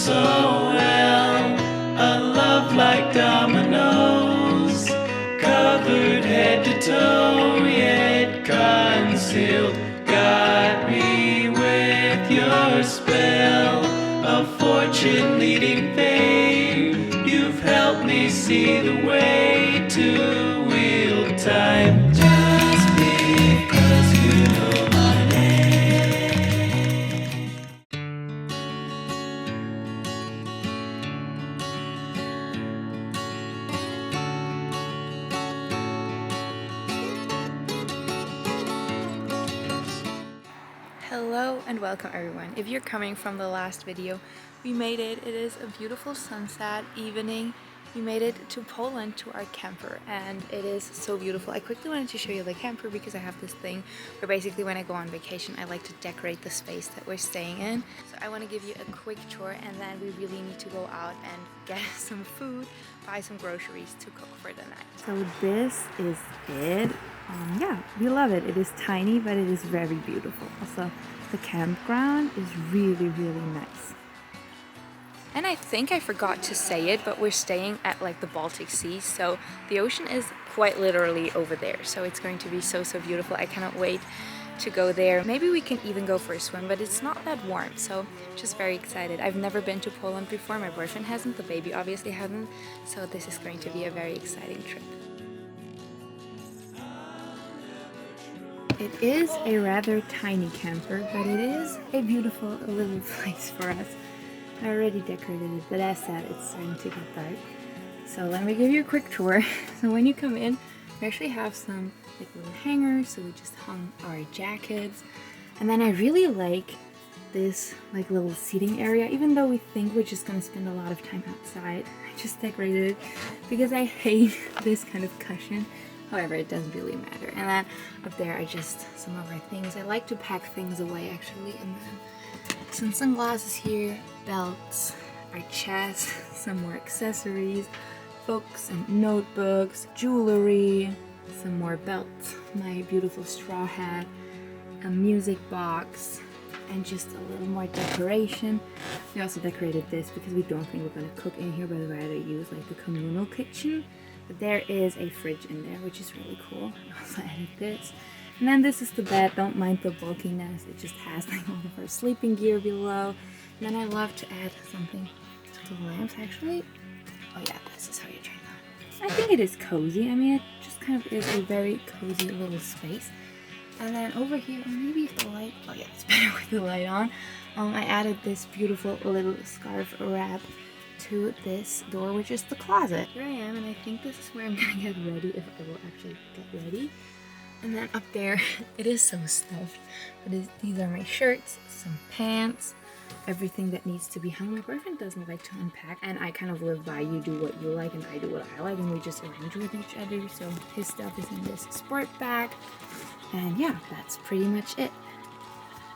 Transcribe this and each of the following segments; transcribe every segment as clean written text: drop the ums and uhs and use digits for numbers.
so well. A love like dominoes, covered head to toe, yet concealed. Got me with your spell, a fortune leading fame. You've helped me see the way to wield time. Just because you know my name. Hello and welcome everyone. If you're coming from the last video, we made it. It is a beautiful sunset evening. We made it to Poland to our camper and it is so beautiful. I quickly wanted to show you the camper because I have this thing where basically when I go on vacation I like to decorate the space that we're staying in. So I want to give you a quick tour and then we really need to go out and get some food, buy some groceries to cook for the night. So this is it. Yeah, we love it. It is tiny but it is very beautiful. Also the campground is really nice. And I think I forgot to say it, but we're staying at like the Baltic Sea, so the ocean is quite literally over there. So it's going to be so beautiful. I cannot wait to go there. Maybe we can even go for a swim, but it's not that warm, so just very excited. I've never been to Poland before. My boyfriend hasn't, the baby obviously hasn't, so this is going to be a very exciting trip. It is a rather tiny camper, but it is a beautiful little place for us. I already decorated it, but as said, it's starting to get dark. So let me give you a quick tour. So when you come in, we actually have some like little hangers, so we just hung our jackets. And then I really like this like little seating area, even though we think we're just gonna spend a lot of time outside. I just decorated it because I hate this kind of cushion. However, it doesn't really matter. And then up there are just some of our things. I like to pack things away actually, and then some sunglasses here, belts, our chest, some more accessories, books and notebooks, jewelry, some more belts, my beautiful straw hat, a music box, and just a little more decoration. We also decorated this because we don't think we're going to cook in here, but rather use like the communal kitchen. But there is a fridge in there, which is really cool. I also added this. And then this is the bed. Don't mind the bulkiness. It just has like all of our sleeping gear below. And then I love to add something to the lamps actually. Oh yeah, this is how you turn on. I think it is cozy. I mean, it just kind of is a very cozy little space. And then over here, or maybe if the light, oh yeah, it's better with the light on. I added this beautiful little scarf wrap to this door, which is the closet. Here I am, and I think this is where I'm gonna get ready, if I will actually get ready. And then up there, it is so stuffed, but these are my shirts, some pants, everything that needs to be hung. My boyfriend doesn't like to unpack, and I kind of live by you do what you like and I do what I like, and we just arrange with each other. So his stuff is in this sport bag, and yeah, that's pretty much it.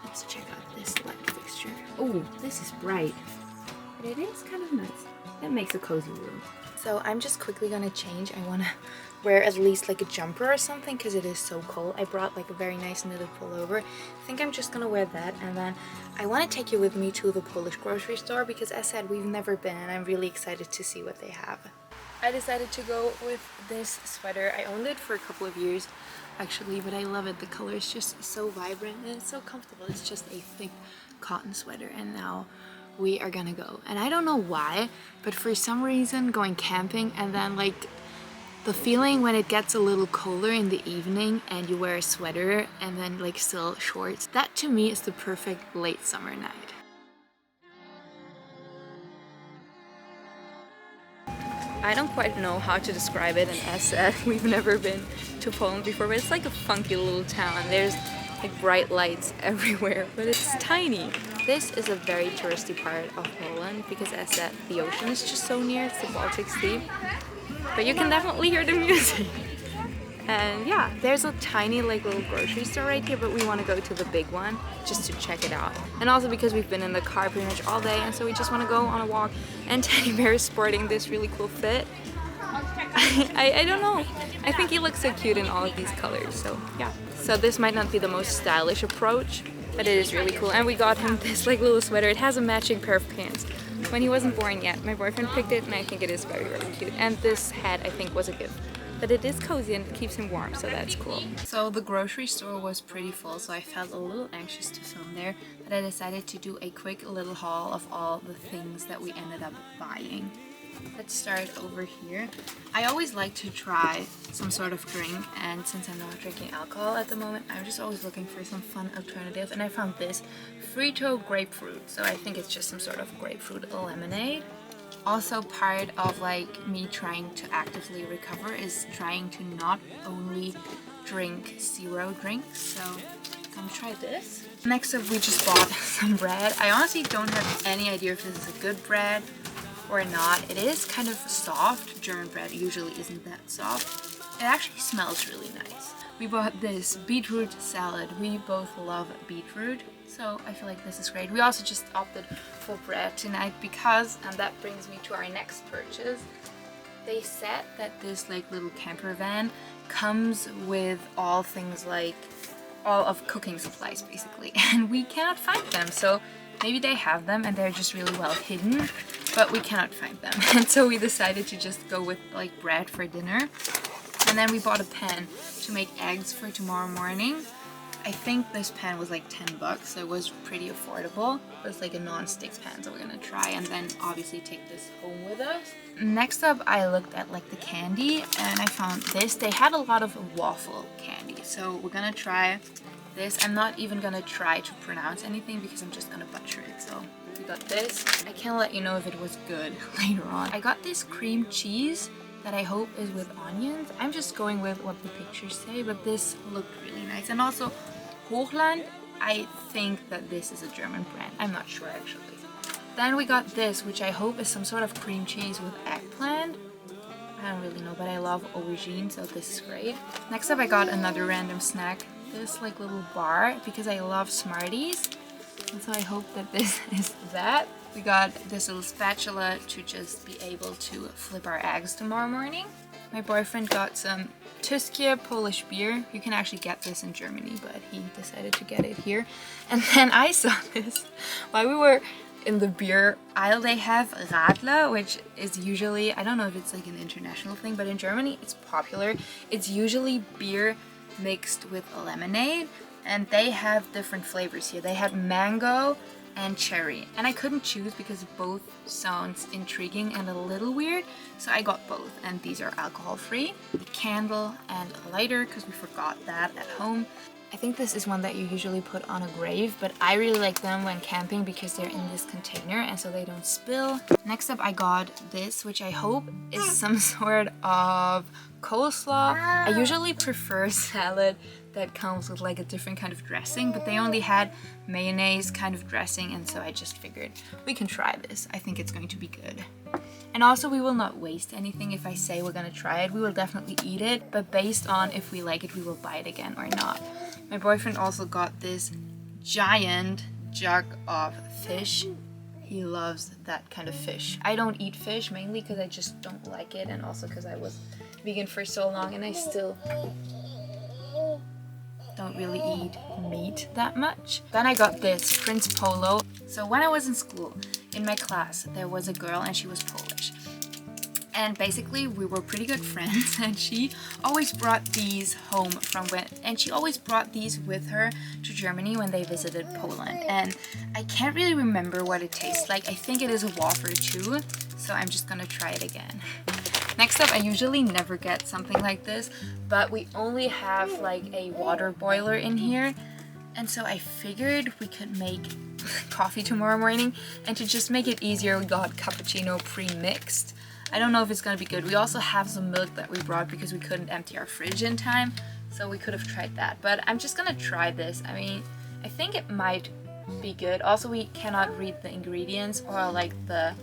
Let's check out this light fixture. Oh, this is bright, but it is kind of nice. That makes a cozy room. So I'm just quickly gonna change. I wanna wear at least like a jumper or something because it is so cold. I brought like a very nice knitted pullover. I think I'm just gonna wear that, and then I want to take you with me to the Polish grocery store because as said, we've never been and I'm really excited to see what they have. I decided to go with this sweater. I owned it for a couple of years actually, but I love it. The color is just so vibrant and it's so comfortable. It's just a thick cotton sweater, and now we are gonna go. And I don't know why, but for some reason going camping and then like the feeling when it gets a little colder in the evening and you wear a sweater and then like still shorts, that to me is the perfect late summer night. I don't quite know how to describe it, and as said, we've never been to Poland before, but it's like a funky little town. There's like bright lights everywhere, but it's tiny. This is a very touristy part of Poland because as said, the ocean is just so near. It's the Baltic Sea, but you can definitely hear the music. And yeah, there's a tiny like little grocery store right here, but we want to go to the big one just to check it out. And also because we've been in the car pretty much all day, and so we just want to go on a walk. And Teddy Bear is sporting this really cool fit. I don't know. I think he looks so cute in all of these colors, so yeah. So this might not be the most stylish approach, but it is really cool. And we got him this like little sweater. It has a matching pair of pants, when he wasn't born yet. My boyfriend picked it and I think it is very, very cute. And this hat I think was a gift. But it is cozy and it keeps him warm, so that's cool. So the grocery store was pretty full, so I felt a little anxious to film there, but I decided to do a quick little haul of all the things that we ended up buying. Let's start over here. I always like to try some sort of drink, and since I'm not drinking alcohol at the moment, I'm just always looking for some fun alternatives, and I found this Frito grapefruit. So I think it's just some sort of grapefruit lemonade. Also, part of like me trying to actively recover is trying to not only drink zero drinks, so I'm gonna try this. Next up, we just bought some bread. I honestly don't have any idea if this is a good bread or not. It is kind of soft. German bread usually isn't that soft. It actually smells really nice. We bought this beetroot salad. We both love beetroot, so I feel like this is great. We also just opted for bread tonight because, and that brings me to our next purchase, they said that this like little camper van comes with all things like all of cooking supplies basically, and we cannot find them. So maybe they have them and they're just really well hidden, but we cannot find them. And so we decided to just go with like bread for dinner. And then we bought a pan to make eggs for tomorrow morning. I think this pan was like 10 bucks, so it was pretty affordable. It was like a non-stick pan, so we're gonna try and then obviously take this home with us. Next up, I looked at like the candy and I found this. They had a lot of waffle candy, so we're gonna try this. I'm not even gonna try to pronounce anything because I'm just gonna butcher it. So we got this. I can let you know if it was good later on. I got this cream cheese that I hope is with onions. I'm just going with what the pictures say, but this looked really nice. And also Hochland, I think that this is a German brand. I'm not sure actually. Then we got this, which I hope is some sort of cream cheese with eggplant. I don't really know, but I love aubergine, so this is great. Next up, I got another random snack. This like little bar, because I love Smarties. And so I hope that this is that. We got this little spatula to just be able to flip our eggs tomorrow morning. My boyfriend got some Tyskie Polish beer. You can actually get this in Germany, but he decided to get it here. And then I saw this while we were in the beer aisle. They have Radler, which is usually, I don't know if it's like an international thing, but in Germany it's popular. It's usually beer mixed with lemonade, and they have different flavors here. They had mango and cherry, and I couldn't choose because both sounds intriguing and a little weird, so I got both, and these are alcohol free. A candle and a lighter because we forgot that at home. I think this is one that you usually put on a grave, but I really like them when camping because they're in this container and so they don't spill. Next up, I got this, which I hope is some sort of coleslaw. I usually prefer salad that comes with like a different kind of dressing, but they only had mayonnaise kind of dressing, and so I just figured we can try this. I think it's going to be good. And also, we will not waste anything. If I say we're gonna try it, we will definitely eat it, but based on if we like it, we will buy it again or not. My boyfriend also got this giant jug of fish. He loves that kind of fish. I don't eat fish, mainly because I just don't like it, and also because I was vegan for so long and I still don't really eat meat that much. Then I got this Prince Polo. So when I was in school, in my class, there was a girl and she was Polish. And basically we were pretty good friends, and she always brought these home she always brought these with her to Germany when they visited Poland. And I can't really remember what it tastes like. I think it is a wafer too, so I'm just gonna try it again. Next up, I usually never get something like this, but we only have like a water boiler in here, and so I figured we could make coffee tomorrow morning, and to just make it easier, we got cappuccino pre-mixed. I don't know if it's gonna be good. We also have some milk that we brought because we couldn't empty our fridge in time, so we could have tried that, but I'm just gonna try this. I mean, I think it might be good. Also, we cannot read the ingredients or like the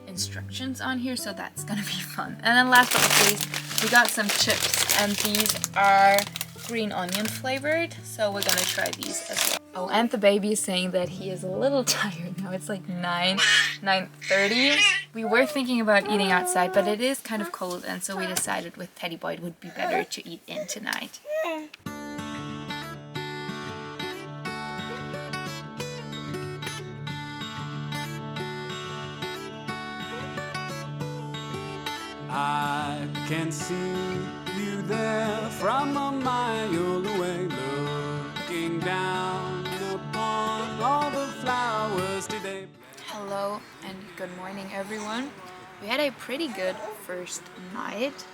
instructions on here, so that's gonna be fun. And then last but not least, we got some chips, and these are green onion flavored, so we're gonna try these as well. Oh, and the baby is saying that he is a little tired now. It's like 9:30. We were thinking about eating outside, but it is kind of cold, and so we decided with Teddy Boy it would be better to eat in tonight. can see you there from a mile away, looking down upon all the flowers today. Hello and good morning, everyone. We had a pretty good first night.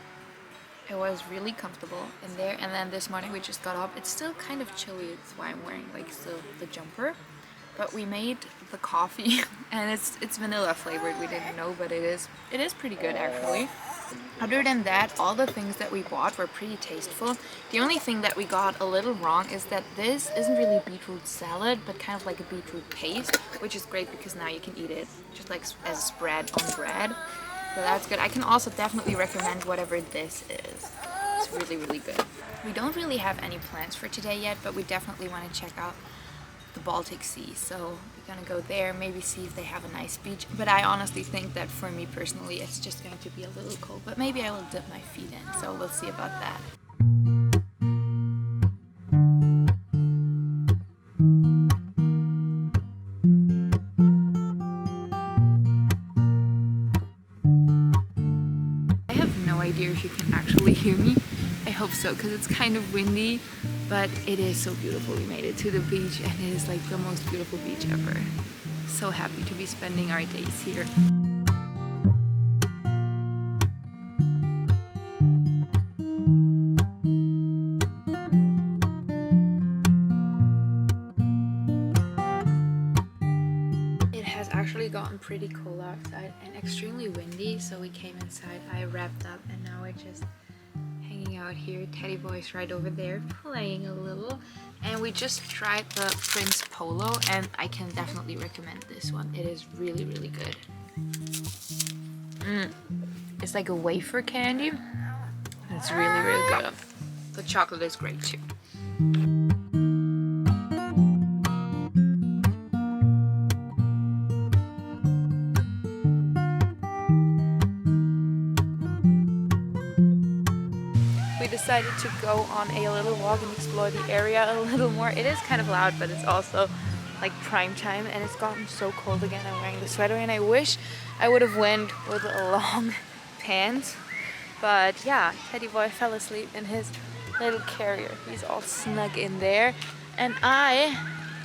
It was really comfortable in there, and then this morning we just got up. It's still kind of chilly, that's why I'm wearing like still the jumper. But we made the coffee and it's vanilla flavored. We didn't know, but it is pretty good actually. Other than that, all the things that we bought were pretty tasteful. The only thing that we got a little wrong is that this isn't really beetroot salad, but kind of like a beetroot paste, which is great because now you can eat it just like as a spread on bread. So that's good. I can also definitely recommend whatever this is. It's really, really good. We don't really have any plans for today yet, but we definitely want to check out the Baltic Sea. So we're gonna go there, maybe see if they have a nice beach. But I honestly think that for me personally, it's just going to be a little cold. But maybe I will dip my feet in. So we'll see about that. Idea if you can actually hear me. I hope so, because it's kind of windy, but it is so beautiful. We made it to the beach and it is like the most beautiful beach ever. So happy to be spending our days here. Actually gotten pretty cold outside and extremely windy, so we came inside. I wrapped up and now we're just hanging out here. Teddy Boy's right over there playing a little, and we just tried the Prince Polo and I can definitely recommend this one. It is really, really good. It's like a wafer candy. It's really, really good. The chocolate is great too. We decided to go on a little walk and explore the area a little more. It is kind of loud, but it's also like prime time and it's gotten so cold again. I'm wearing the sweater and I wish I would have went with long pants. But yeah, Teddy Boy fell asleep in his little carrier. He's all snug in there. And I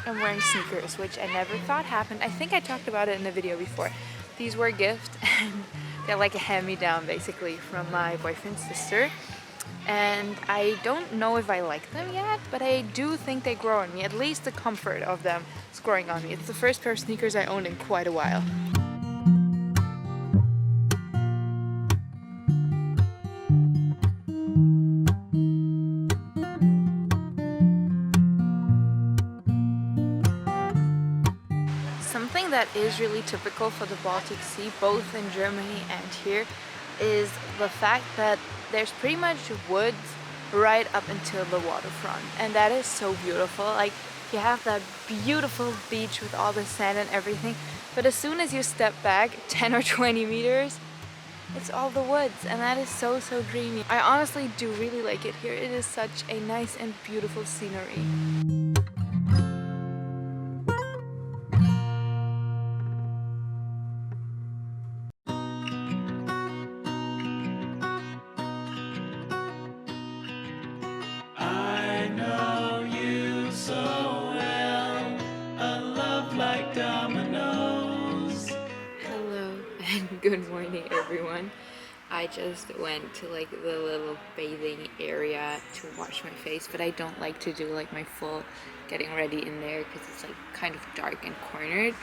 am wearing sneakers, which I never thought happened. I think I talked about it in a video before. These were a gift and they're like a hand-me-down basically from my boyfriend's sister. And I don't know if I like them yet, but I do think they grow on me. At least the comfort of them is growing on me. It's the first pair of sneakers I owned in quite a while. Something that is really typical for the Baltic Sea, both in Germany and here, is the fact that there's pretty much woods right up until the waterfront, and that is so beautiful. Like, you have that beautiful beach with all the sand and everything, but as soon as you step back 10 or 20 meters, it's all the woods, and that is so, so dreamy. I honestly do really like it here. It is such a nice and beautiful scenery. Good morning, everyone. I just went to like the little bathing area to wash my face, but I don't like to do like my full getting ready in there because it's like kind of dark and cornered.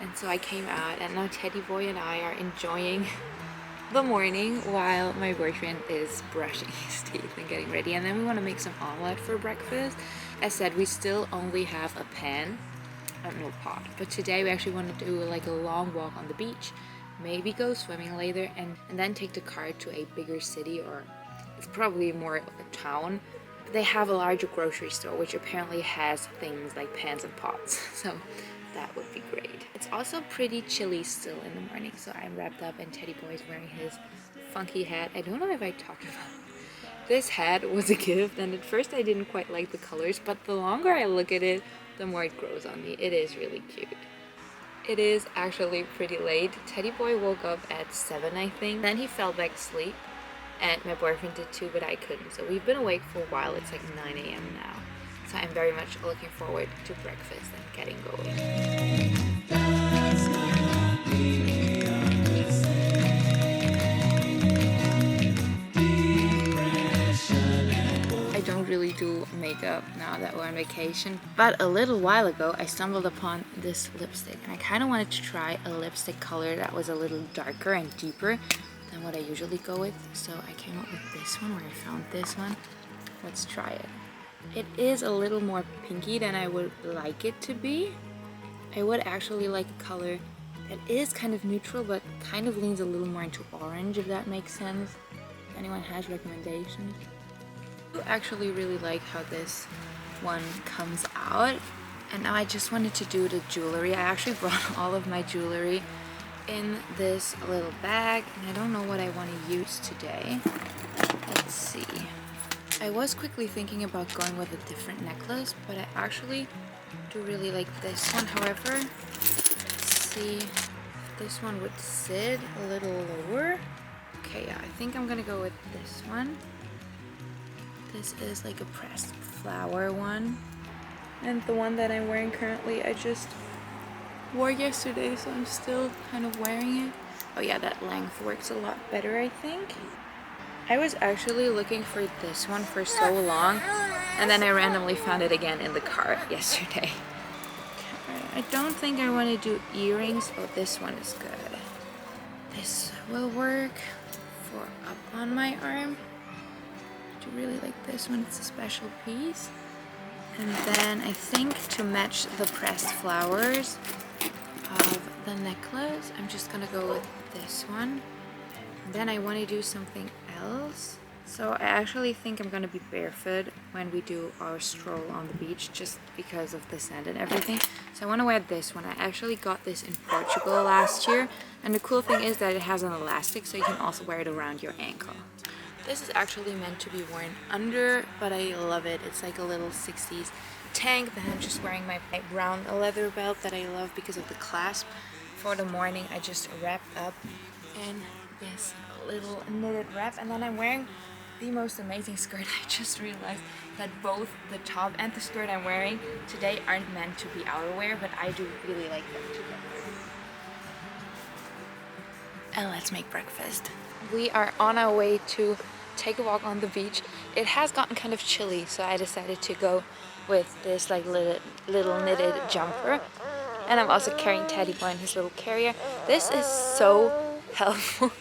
And so I came out, and now Teddy Boy and I are enjoying the morning while my boyfriend is brushing his teeth and getting ready. And then we want to make some omelet for breakfast. As said, we still only have a pan and no pot, but today we actually want to do like a long walk on the beach, maybe go swimming later, and then take the car to a bigger city, or it's probably more a town. They have a larger grocery store which apparently has things like pans and pots, so that would be great. It's also pretty chilly still in the morning, so I'm wrapped up and Teddy Boy is wearing his funky hat. I don't know if I talked about it. This hat was a gift, and at first I didn't quite like the colors, but the longer I look at it, the more it grows on me. It is really cute. It is actually pretty late. Teddy Boy woke up at 7, I think. Then he fell back asleep. and my boyfriend did too, but I couldn't. So we've been awake for a while. It's like 9 a.m. now. So I'm very much looking forward to breakfast and getting going. I don't really do makeup now that we're on vacation, but a little while ago I stumbled upon this lipstick and I kind of wanted to try a lipstick color that was a little darker and deeper than what I usually go with. So I came up with this one, or I found this one. Let's try it. It is a little more pinky than I would like it to be. I would actually like a color that is kind of neutral but kind of leans a little more into orange, if that makes sense. If anyone has recommendations. I actually really like how this one comes out, and now I just wanted to do the jewelry. I actually brought all of my jewelry in this little bag, and I don't know what I want to use today. Let's see. I was quickly thinking about going with a different necklace, but I actually do really like this one. However, let's see if this one would sit a little lower. Okay, yeah, I think I'm gonna go with this one. This is like a pressed flower one, and the one that I'm wearing currently I just wore yesterday, so I'm still kind of wearing it. Oh yeah, that length works a lot better, I think. I was actually looking for this one for so long, and then I randomly found it again in the car yesterday. I don't think I want to do earrings. Oh, this one is good. This will work for up on my arm. Really like this one, it's a special piece. And then I think to match the pressed flowers of the necklace, I'm just gonna go with this one. And then I want to do something else. So I actually think I'm gonna be barefoot when we do our stroll on the beach, just because of the sand and everything. So I want to wear this one. I actually got this in Portugal last year, and the cool thing is that it has an elastic, so you can also wear it around your ankle. This is actually meant to be worn under, but I love it. It's like a little 60s tank. Then I'm just wearing my brown leather belt that I love because of the clasp. For the morning, I just wrapped up in this little knitted wrap, and then I'm wearing the most amazing skirt. I just realized that both the top and the skirt I'm wearing today aren't meant to be outerwear, but I do really like them together. And let's make breakfast. We are on our way to take a walk on the beach. It has gotten kind of chilly, so I decided to go with this like little knitted jumper. And I'm also carrying Teddy Boy in his little carrier. This is so helpful.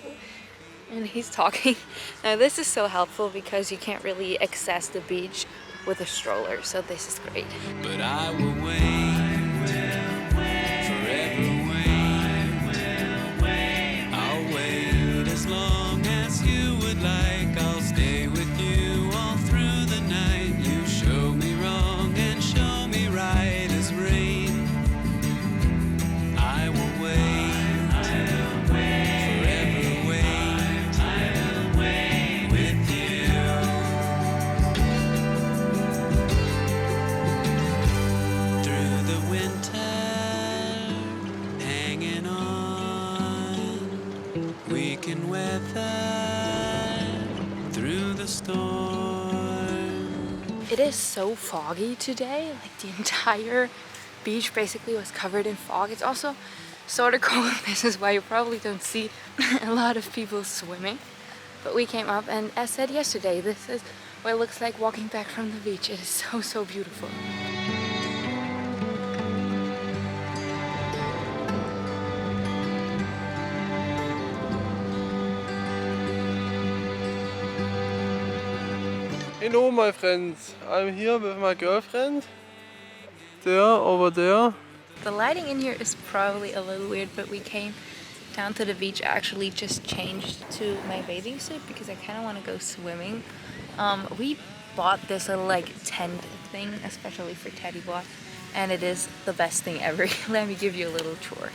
And he's talking. Now this is so helpful because you can't really access the beach with a stroller, so this is great. But I will wait, forever wait. I'll wait as long as you would like. I'll stay with you all through the night. You show me wrong and show me right as rain. I will wait, forever wait with you. Through the winter, hanging on, we can weather through the storm. It is so foggy today, like the entire beach basically was covered in fog. It's also sort of cold. This is why you probably don't see a lot of people swimming. But we came up, and as said yesterday, this is what it looks like walking back from the beach. It is so, so beautiful. Hello my friends, I'm here with my girlfriend. There, over there. The lighting in here is probably a little weird, but we came down to the beach. I actually just changed to my bathing suit because I kind of want to go swimming. We bought this little like tent thing, especially for Teddy Boy, and it is the best thing ever. Let me give you a little tour.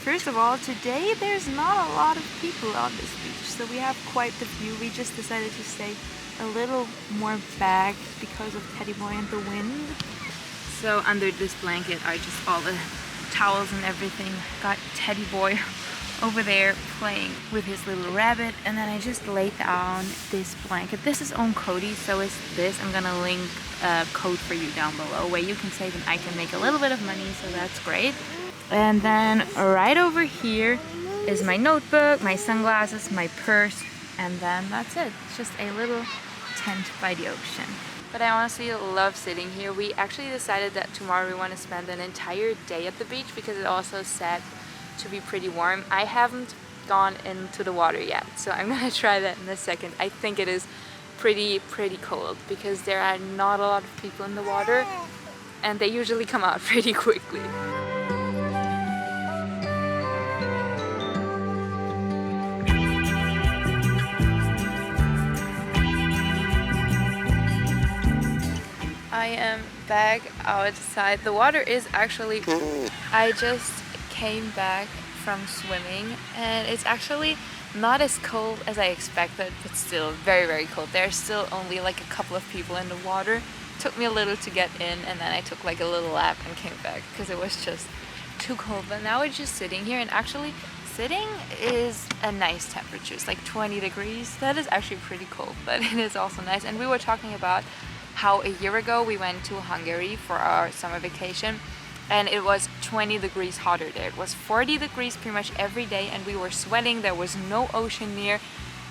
First of all, today there's not a lot of people on this beach, so we have quite the view. We just decided to stay a little more back because of Teddy Boy and the wind. So under this blanket are just all the towels and everything. Got Teddy Boy over there playing with his little rabbit, and then I just laid down this blanket. This is on Cody, so is this. I'm gonna link a code for you down below where you can save and I can make a little bit of money, so that's great. And then right over here is my notebook, my sunglasses, my purse, and then that's it. It's just a little tent by the ocean. But I honestly love sitting here. We actually decided that tomorrow we want to spend an entire day at the beach because it also said to be pretty warm. I haven't gone into the water yet, so I'm gonna try that in a second. I think it is pretty cold because there are not a lot of people in the water and they usually come out pretty quickly. I am back outside. The water is actually... I just came back from swimming and it's actually not as cold as I expected, but still very cold. There's still only like a couple of people in the water. It took me a little to get in and then I took like a little lap and came back because it was just too cold. But now we're just sitting here, and actually sitting is a nice temperature. It's like 20 degrees. That is actually pretty cold, but it is also nice. And we were talking about how a year ago we went to Hungary for our summer vacation and it was 20 degrees hotter there. It was 40 degrees pretty much every day and we were sweating. There was no ocean near,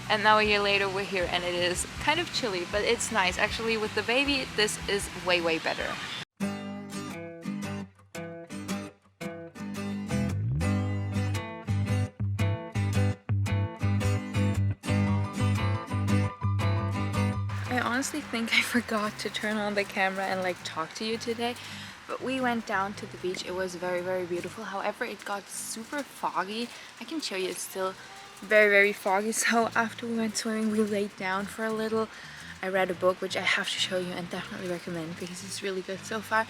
and now a year later we're here and it is kind of chilly, but it's nice. Actually with the baby this is way better. I honestly think I forgot to turn on the camera and like talk to you today, but we went down to the beach. It was very beautiful. However, it got super foggy. I can show you, it's still very foggy. So after we went swimming, we laid down for a little. I read a book, which I have to show you and definitely recommend because it's really good so far.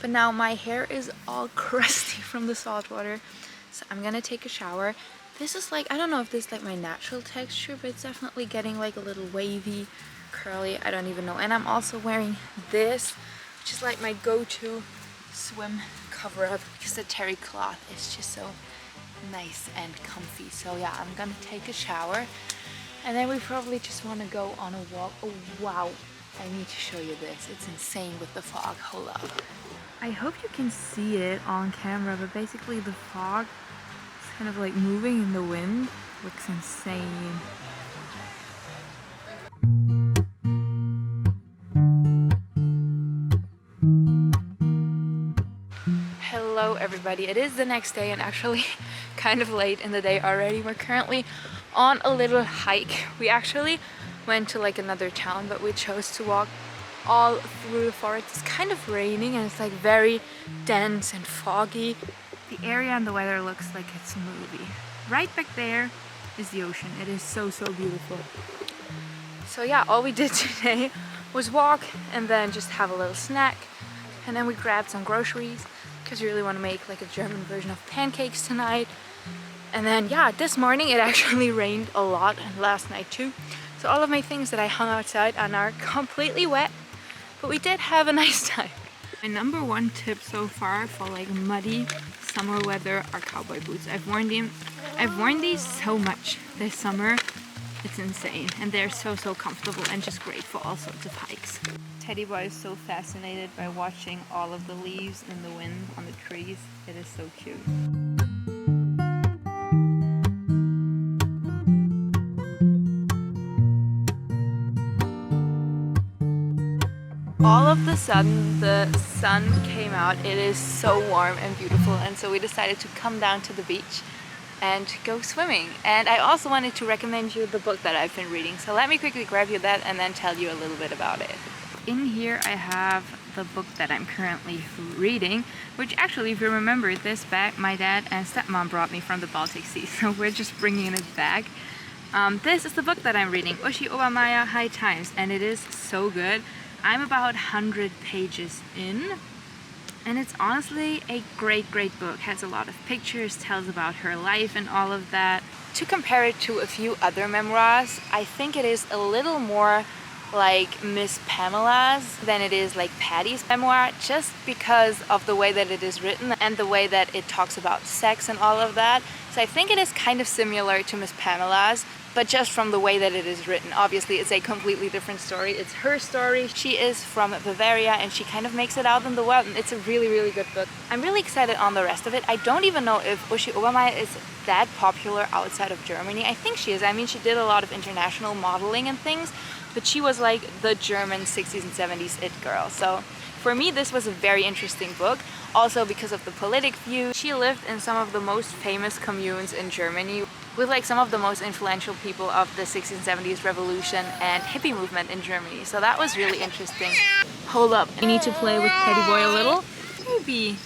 But now my hair is all crusty from the salt water, so I'm gonna take a shower. This is like, I don't know if this is like my natural texture, but it's definitely getting like a little wavy, curly, I don't even know. And I'm also wearing this, which is like my go-to swim cover-up because the terry cloth is just so nice and comfy. So yeah, I'm gonna take a shower and then we probably just want to go on a walk. Oh wow, I need to show you this. It's insane with the fog. Hold up. I hope you can see it on camera, but basically the fog is kind of like moving in the wind. Looks insane. Hello everybody, it is the next day and actually kind of late in the day already. We're currently on a little hike. We actually went to like another town, but we chose to walk all through the forest. It's kind of raining and it's like very dense and foggy. The area and the weather looks like it's a movie. Right back there is the ocean. It is so beautiful. So yeah, all we did today was walk and then just have a little snack, and then we grabbed some groceries because we really want to make like a German version of pancakes tonight. And then yeah, this morning it actually rained a lot, and last night too. So all of my things that I hung outside are now completely wet, but we did have a nice time. My number one tip so far for like muddy summer weather are cowboy boots. I've worn these so much this summer. It's insane, and they're so comfortable and just great for all sorts of hikes. Teddy boy is so fascinated by watching all of the leaves in the wind on the trees. It is so cute. All of the sudden the sun came out. It is so warm and beautiful, and so we decided to come down to the beach and go swimming. And I also wanted to recommend you the book that I've been reading, so let me quickly grab you that and then tell you a little bit about it. In here I have the book that I'm currently reading, which actually, if you remember, this bag my dad and stepmom brought me from the Baltic Sea, so we're just bringing it back. This is the book that I'm reading, Uschi Obermeier High Times, and it is so good. I'm about 100 pages in, and it's honestly a great book. Has a lot of pictures, tells about her life and all of that. To compare it to a few other memoirs, I think it is a little more like Miss Pamela's than it is like Patty's memoir, just because of the way that it is written and the way that it talks about sex and all of that. So I think it is kind of similar to Miss Pamela's, but just from the way that it is written. Obviously it's a completely different story. It's her story. She is from Bavaria and she kind of makes it out in the world, and it's a really, really good book. I'm really excited on the rest of it. I don't even know if Uschi Obermeier is that popular outside of Germany. I think she is. I mean, she did a lot of international modeling and things, but she was like the German 60s and 70s it girl. So for me, this was a very interesting book. Also because of the politic view. She lived in some of the most famous communes in Germany with like some of the most influential people of the 60s and 70s revolution and hippie movement in Germany. So that was really interesting. Hold up, I need to play with Teddy Boy a little. Maybe.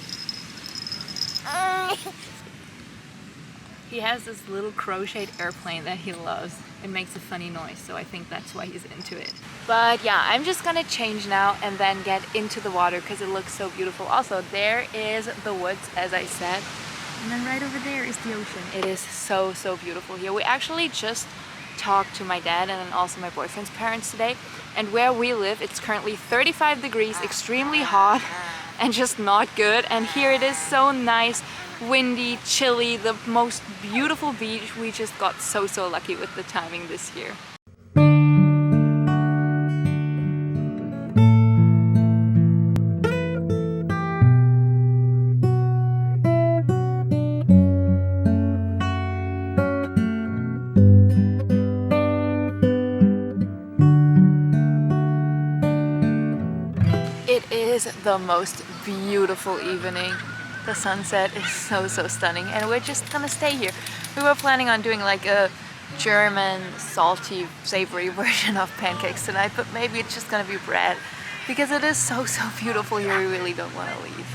He has this little crocheted airplane that he loves. It makes a funny noise, so I think that's why he's into it. But yeah, I'm just gonna change now and then get into the water because it looks so beautiful. Also, there is the woods, as I said. And then right over there is the ocean. It is so, so beautiful here. We actually just talked to my dad and then also my boyfriend's parents today. And where we live, it's currently 35 degrees, extremely hot and just not good. And here it is so nice, windy, chilly, the most beautiful beach. We just got so, so lucky with the timing this year. It is the most beautiful evening. The sunset is so, so stunning, and we're just gonna stay here. We were planning on doing like a German salty, savory version of pancakes tonight, but maybe it's just gonna be bread because it is so, so beautiful here. We really don't want to leave.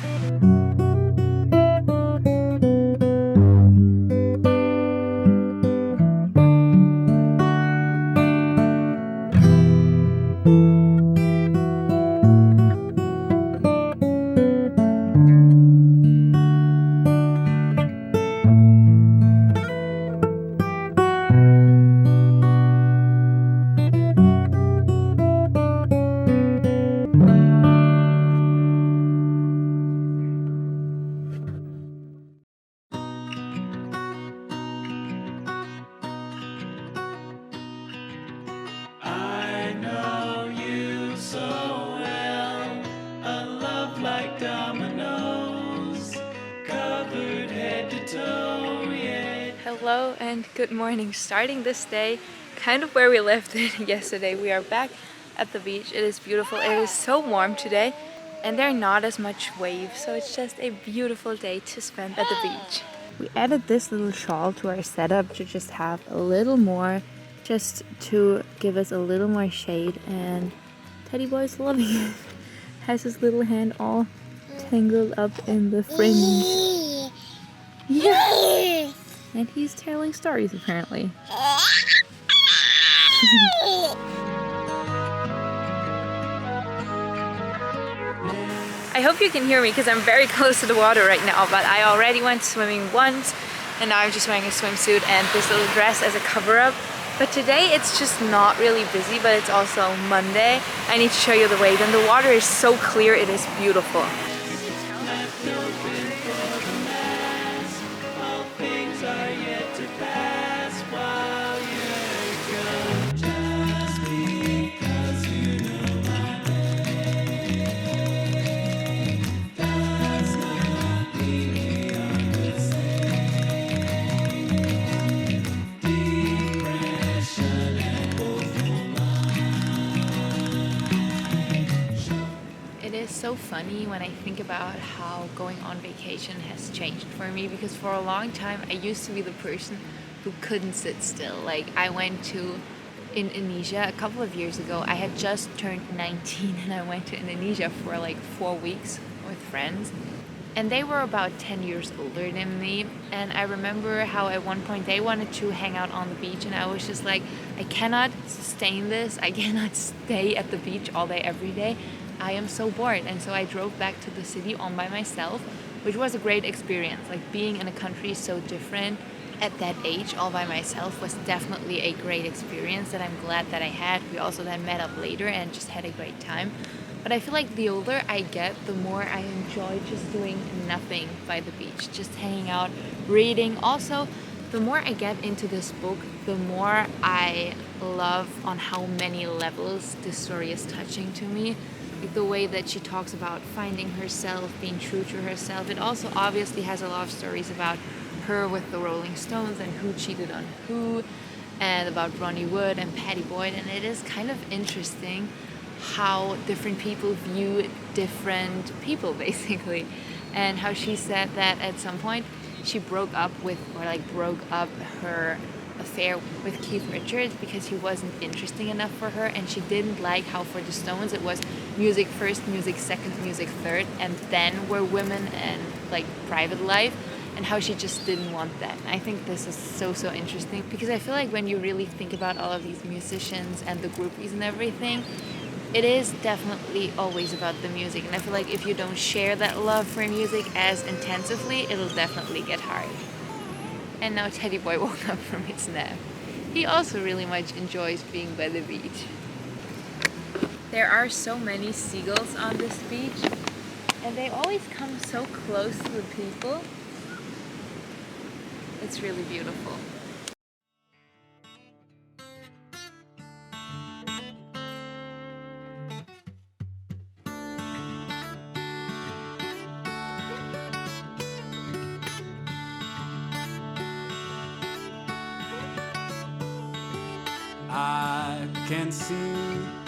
I know you so well, a love like dominoes, covered head to toe, yeah. Hello and good morning. Starting this day kind of where we left it yesterday. We are back at the beach. It is beautiful. It is so warm today and there are not as much waves, so it's just a beautiful day to spend at the beach. We added this little shawl to our setup to just have a little more, just to give us a little more shade, and Teddy Boy's loving it. Has his little hand all tangled up in the fringe. Yeah. And he's telling stories apparently. I hope you can hear me because I'm very close to the water right now, but I already went swimming once and now I'm just wearing a swimsuit and this little dress as a cover-up. But today it's just not really busy, but it's also Monday. I need to show you the wave and the water is so clear, it is beautiful. So funny when I think about how going on vacation has changed for me, because for a long time I used to be the person who couldn't sit still. Like I went to Indonesia a couple of years ago. I had just turned 19 and I went to Indonesia for like 4 weeks with friends, and they were about 10 years older than me, and I remember how at one point they wanted to hang out on the beach and I was just like, I cannot sustain this. I cannot stay at the beach all day every day. I am so bored. And so I drove back to the city all by myself, which was a great experience. Like being in a country so different at that age all by myself was definitely a great experience that I'm glad that I had. We also then met up later and just had a great time. But I feel like the older I get, the more I enjoy just doing nothing by the beach, just hanging out, reading. Also, the more I get into this book, the more I love on how many levels this story is touching to me. Like the way that she talks about finding herself, being true to herself. It also obviously has a lot of stories about her with the Rolling Stones and who cheated on who, and about Ronnie Wood and Patty Boyd. And it is kind of interesting how different people view different people, basically, and how she said that at some point she broke up her affair with Keith Richards because he wasn't interesting enough for her, and she didn't like how for the Stones it was music first, music second, music third, and then were women and like private life, and how she just didn't want that. And I think this is so interesting because I feel like when you really think about all of these musicians and the groupies and everything, it is definitely always about the music, and I feel like if you don't share that love for music as intensively, it'll definitely get hard. And now Teddy Boy woke up from his nap. He also really much enjoys being by the beach. There are so many seagulls on this beach, and they always come so close to the people. It's really beautiful. I can see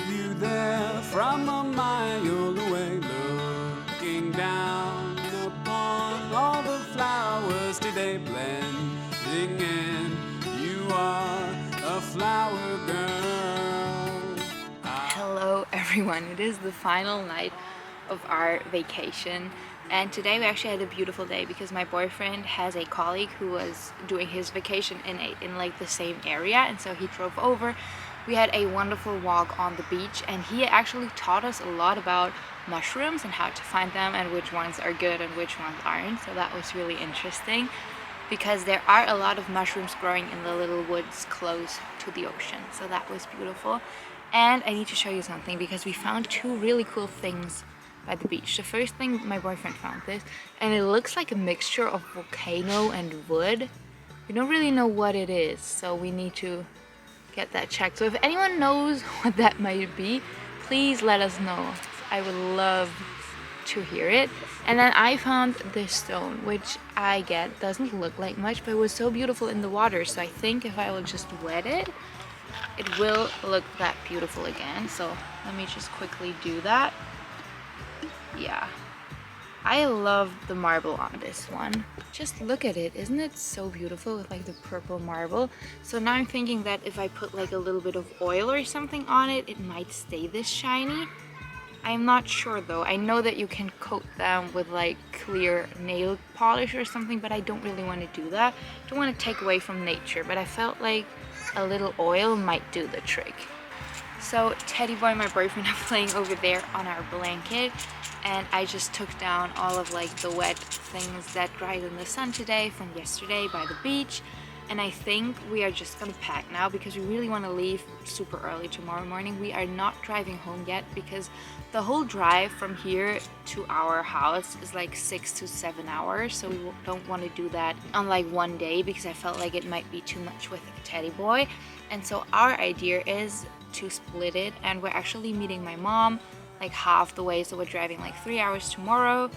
you there from a mile away, looking down upon all the flowers today blending in. You are a flower girl. Hello everyone, it is the final night of our vacation, and today we actually had a beautiful day because my boyfriend has a colleague who was doing his vacation in like the same area, and so he drove over. We had a wonderful walk on the beach, and he actually taught us a lot about mushrooms and how to find them and which ones are good and which ones aren't. So that was really interesting because there are a lot of mushrooms growing in the little woods close to the ocean. So that was beautiful. And I need to show you something because we found two really cool things by the beach. The first thing, my boyfriend found this, and it looks like a mixture of volcano and wood. We don't really know what it is, so we need to get that checked. So if anyone knows what that might be, please let us know. I would love to hear it. And then I found this stone, which I get doesn't look like much, but it was so beautiful in the water. So I think if I will just wet it, it will look that beautiful again. So let me just quickly do that. Yeah, I love the marble on this one. Just look at it, isn't it so beautiful with like the purple marble? So now I'm thinking that if I put like a little bit of oil or something on it, it might stay this shiny. I'm not sure though. I know that you can coat them with like clear nail polish or something, but I don't really want to do that. I don't want to take away from nature, but I felt like a little oil might do the trick. So Teddy Boy and my boyfriend are playing over there on our blanket, and I just took down all of like the wet things that dried in the sun today from yesterday by the beach. And I think we are just gonna pack now because we really want to leave super early tomorrow morning. We are not driving home yet because the whole drive from here to our house is like 6 to 7 hours, so we don't want to do that on like one day because I felt like it might be too much with Teddy Boy. And so our idea is to split it, and we're actually meeting my mom like half the way, so we're driving like 3 hours tomorrow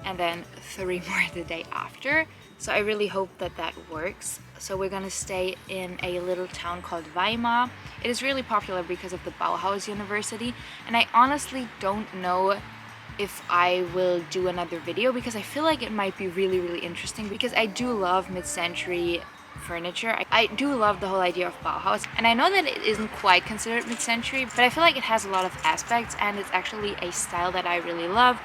and then 3 more the day after. So I really hope that that works. So we're gonna stay in a little town called Weimar. It is really popular because of the Bauhaus University, and I honestly don't know if I will do another video because I feel like it might be really interesting because I do love mid-century furniture. I do love the whole idea of Bauhaus, and I know that it isn't quite considered mid-century, but I feel like it has a lot of aspects and it's actually a style that I really love,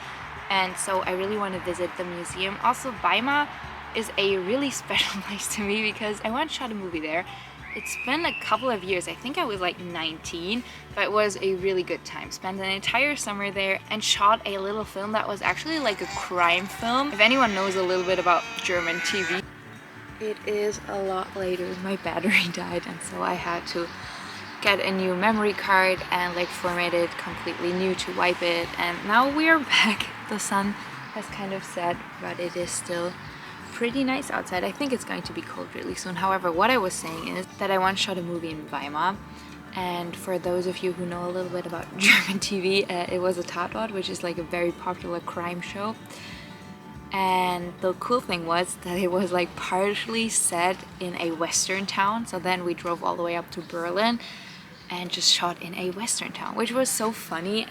and so I really want to visit the museum. Also, Weimar is a really special place to me because I once shot a movie there. It's been a couple of years, I think I was like 19, but it was a really good time. Spent an entire summer there and shot a little film that was actually like a crime film. If anyone knows a little bit about German TV, it is a lot later. My battery died, and so I had to get a new memory card and like format it completely new to wipe it, and now we are back. The sun has kind of set, but it is still pretty nice outside. I think it's going to be cold really soon. However, what I was saying is that I once shot a movie in Weimar, and for those of you who know a little bit about German TV, it was a Tatort, which is like a very popular crime show. And the cool thing was that it was like partially set in a western town, so then we drove all the way up to Berlin and just shot in a western town, which was so funny.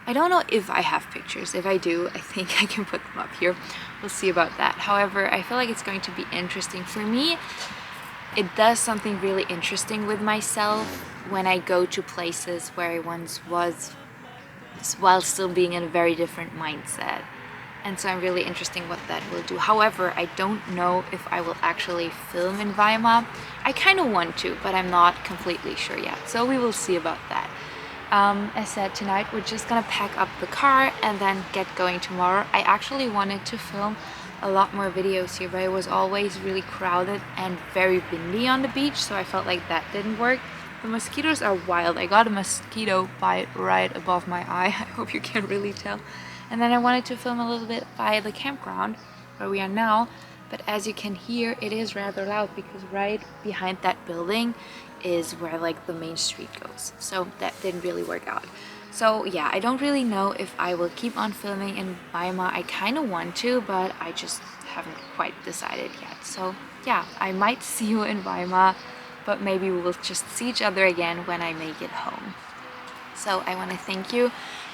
I don't know if I have pictures. If I do, I think I can put them up here. We'll see about that. However, I feel like it's going to be interesting. For me, it does something really interesting with myself when I go to places where I once was while still being in a very different mindset. And so I'm really interested what that will do. However, I don't know if I will actually film in Weimar. I kind of want to, but I'm not completely sure yet. So we will see about that. As said, tonight we're just gonna pack up the car and then get going tomorrow. I actually wanted to film a lot more videos here, but it was always really crowded and very windy on the beach, so I felt like that didn't work. The mosquitoes are wild. I got a mosquito bite right above my eye. I hope you can really tell. And then I wanted to film a little bit by the campground where we are now, but as you can hear, it is rather loud because right behind that building is where like the main street goes. So that didn't really work out. So yeah, I don't really know if I will keep on filming in Weimar. I kind of want to, but I just haven't quite decided yet. So yeah, I might see you in Weimar, but maybe we will just see each other again when I make it home. So I want to thank you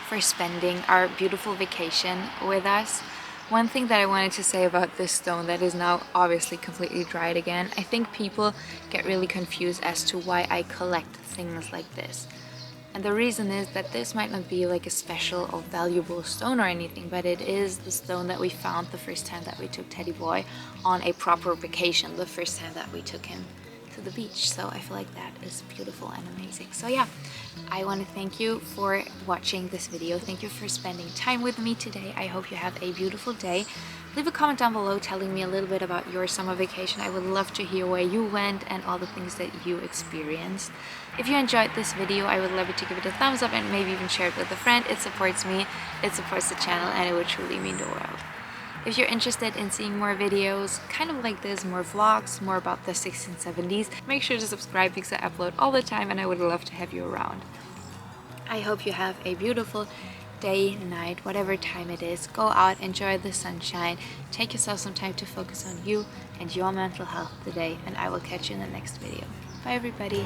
for spending our beautiful vacation with us. One thing that I wanted to say about this stone that is now obviously completely dried again, I think people get really confused as to why I collect things like this. And the reason is that this might not be like a special or valuable stone or anything, but it is the stone that we found the first time that we took Teddy Boy on a proper vacation, the first time that we took him to the beach. So I feel like that is beautiful and amazing. So yeah, I want to thank you for watching this video. Thank you for spending time with me today. I hope you have a beautiful day. Leave a comment down below telling me a little bit about your summer vacation. I would love to hear where you went and all the things that you experienced. If you enjoyed this video, I would love you to give it a thumbs up and maybe even share it with a friend. It supports me, it supports the channel, and it would truly mean the world. If you're interested in seeing more videos kind of like this, more vlogs, more about the 1670s, make sure to subscribe because I upload all the time and I would love to have you around. I hope you have a beautiful day, night, whatever time it is. Go out, enjoy the sunshine, take yourself some time to focus on you and your mental health today, and I will catch you in the next video. Bye everybody.